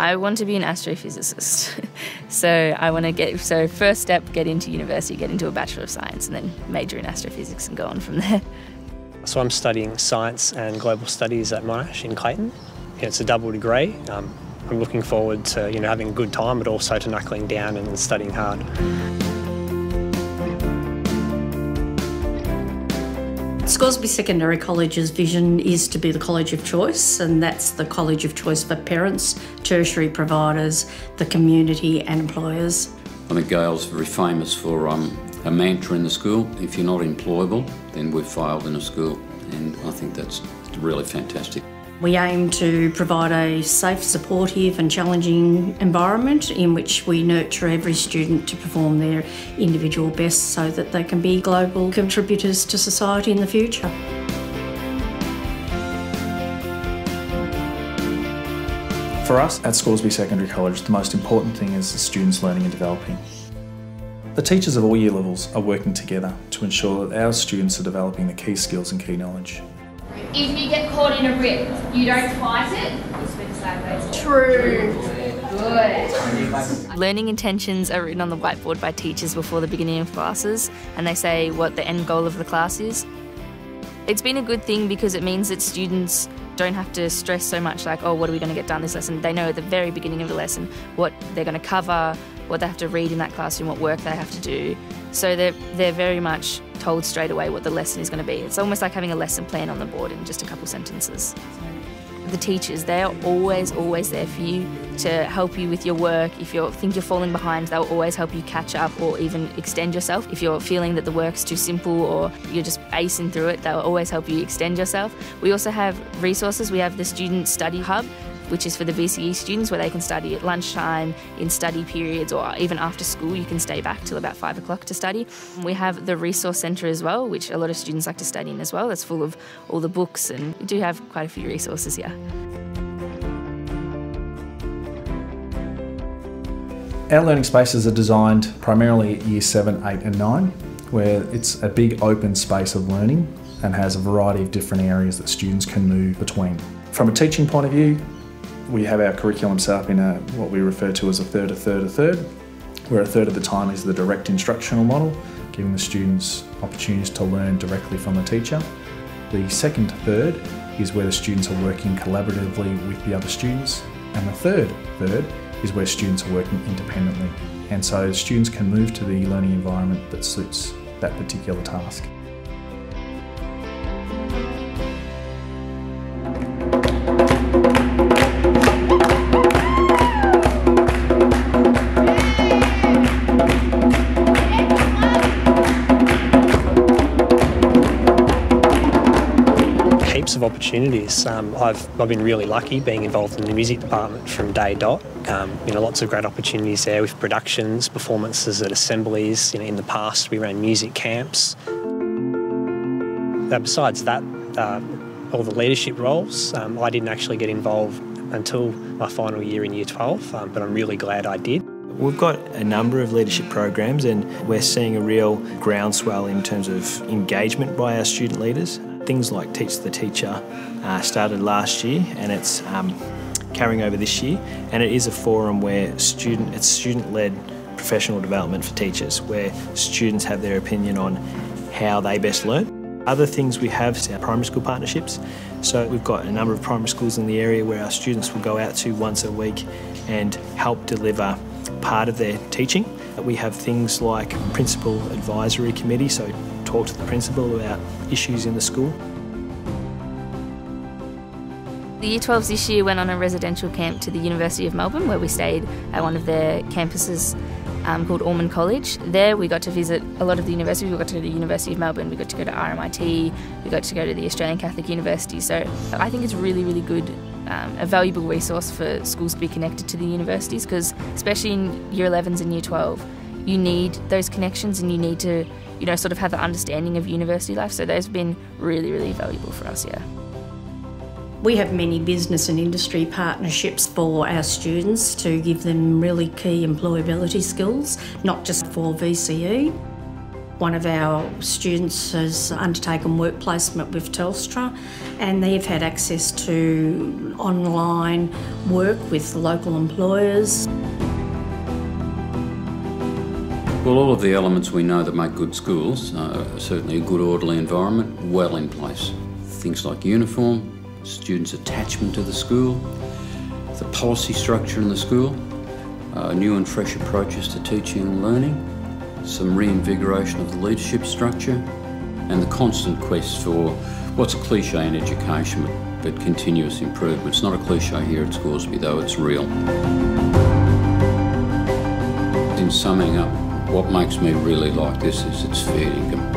I want to be an astrophysicist. So first step, get into university, get into a Bachelor of Science, and then major in astrophysics and go on from there. So I'm studying Science and Global Studies at Monash in Clayton. It's a double degree. I'm looking forward to having a good time, but also to knuckling down and studying hard. Scoresby Secondary College's vision is to be the college of choice, and that's the college of choice for parents, tertiary providers, the community and employers. I think Gail's very famous for a mantra in the school: if you're not employable, then we've failed in a school, and I think that's really fantastic. We aim to provide a safe, supportive and challenging environment in which we nurture every student to perform their individual best so that they can be global contributors to society in the future. For us at Scoresby Secondary College, the most important thing is the students learning and developing. The teachers of all year levels are working together to ensure that our students are developing the key skills and key knowledge. If you get caught in a rip, you don't fight it, you speak sideways. True. Good. Learning intentions are written on the whiteboard by teachers before the beginning of classes, and they say what the end goal of the class is. It's been a good thing because it means that students don't have to stress so much like, oh, what are we going to get done this lesson? They know at the very beginning of the lesson what they're going to cover, what they have to read in that classroom, what work they have to do. So they're very much told straight away what the lesson is going to be. It's almost like having a lesson plan on the board in just a couple sentences. The teachers, they're always there for you to help you with your work. If you think you're falling behind, they'll always help you catch up or even extend yourself. If you're feeling that the work's too simple or you're just acing through it, they'll always help you extend yourself. We also have resources. We have the Student Study Hub, which is for the VCE students, where they can study at lunchtime, in study periods, or even after school. You can stay back till about 5 o'clock to study. We have the Resource Centre as well, which a lot of students like to study in as well. That's full of all the books, and we do have quite a few resources here. Our learning spaces are designed primarily at Year 7, 8 and 9, where it's a big open space of learning and has a variety of different areas that students can move between. From a teaching point of view, we have our curriculum set up in what we refer to as a third, where a third of the time is the direct instructional model, giving the students opportunities to learn directly from the teacher. The second third is where the students are working collaboratively with the other students, and the third is where students are working independently. And so students can move to the learning environment that suits that particular task. Heaps of opportunities. I've been really lucky being involved in the music department from day dot. Lots of great opportunities there with productions, performances at assemblies. In the past we ran music camps. Besides that, all the leadership roles, I didn't actually get involved until my final year in Year 12, but I'm really glad I did. We've got a number of leadership programs, and we're seeing a real groundswell in terms of engagement by our student leaders. Things like Teach the Teacher started last year, and it's carrying over this year, and it is a forum where it's student-led professional development for teachers, where students have their opinion on how they best learn. Other things we have is our primary school partnerships. So we've got a number of primary schools in the area where our students will go out to once a week and help deliver part of their teaching. We have things like Principal Advisory Committee, so talk to the principal about issues in the school. The Year 12s this year went on a residential camp to the University of Melbourne, where we stayed at one of their campuses called Ormond College. There we got to visit a lot of the universities. We got to go to the University of Melbourne, we got to go to RMIT, we got to go to the Australian Catholic University. So I think it's really, really good, a valuable resource for schools to be connected to the universities, because especially in Year 11s and Year 12, you need those connections and you need to, sort of have the understanding of university life. So those have been really, really valuable for us, yeah. We have many business and industry partnerships for our students to give them really key employability skills, not just for VCE. One of our students has undertaken work placement with Telstra, and they've had access to online work with local employers. Well, all of the elements we know that make good schools, certainly a good orderly environment, well in place. Things like uniform, students' attachment to the school, the policy structure in the school, new and fresh approaches to teaching and learning, some reinvigoration of the leadership structure, and the constant quest for what's a cliche in education, but continuous improvement. It's not a cliche here at Scoresby, though, it's real. In summing up, what makes me really like this is it's fair income.